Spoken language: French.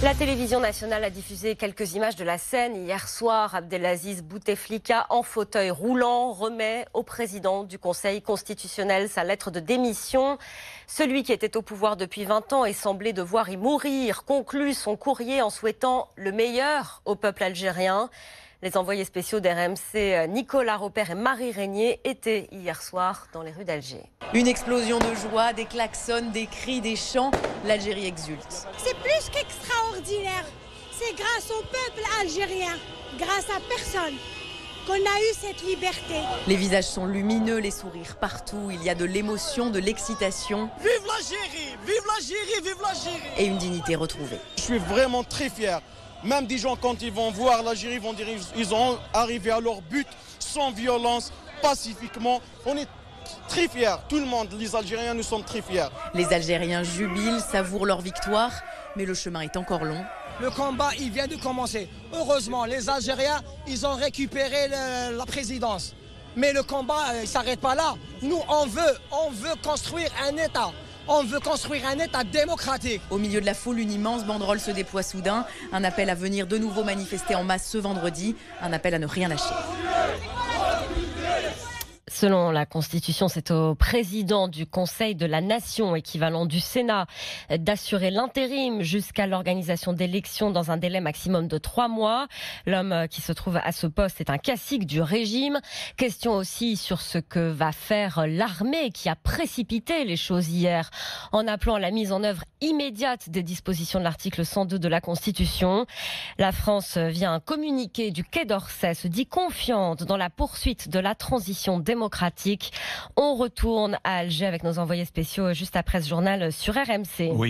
La télévision nationale a diffusé quelques images de la scène. Hier soir, Abdelaziz Bouteflika, en fauteuil roulant, remet au président du Conseil constitutionnel sa lettre de démission. Celui qui était au pouvoir depuis 20 ans et semblait devoir y mourir conclut son courrier en souhaitant le meilleur au peuple algérien. Les envoyés spéciaux d'RMC, Nicolas Robert et Marie Régnier, étaient hier soir dans les rues d'Alger. Une explosion de joie, des klaxons, des cris, des chants. L'Algérie exulte. C'est plus qu'extraordinaire. C'est grâce au peuple algérien, grâce à personne, qu'on a eu cette liberté. Les visages sont lumineux, les sourires partout. Il y a de l'émotion, de l'excitation. Vive l'Algérie! Vive l'Algérie! Vive l'Algérie! Et une dignité retrouvée. Je suis vraiment très fier. Même des gens, quand ils vont voir l'Algérie, vont dire qu'ils ont arrivé à leur but sans violence, pacifiquement. On est très fiers. Tout le monde, les Algériens, nous sommes très fiers. Les Algériens jubilent, savourent leur victoire, mais le chemin est encore long. Le combat, il vient de commencer. Heureusement, les Algériens, ils ont récupéré la présidence. Mais le combat, il ne s'arrête pas là. Nous, on veut construire un État. On veut construire un État démocratique. Au milieu de la foule, une immense banderole se déploie soudain. Un appel à venir de nouveau manifester en masse ce vendredi. Un appel à ne rien lâcher. Selon la Constitution, c'est au président du Conseil de la Nation, équivalent du Sénat, d'assurer l'intérim jusqu'à l'organisation d'élections dans un délai maximum de 3 mois. L'homme qui se trouve à ce poste est un cacique du régime. Question aussi sur ce que va faire l'armée qui a précipité les choses hier en appelant à la mise en œuvre immédiate des dispositions de l'article 102 de la Constitution. La France, via un communiqué du Quai d'Orsay, se dit confiante dans la poursuite de la transition démocratique. On retourne à Alger avec nos envoyés spéciaux juste après ce journal sur RMC. Oui.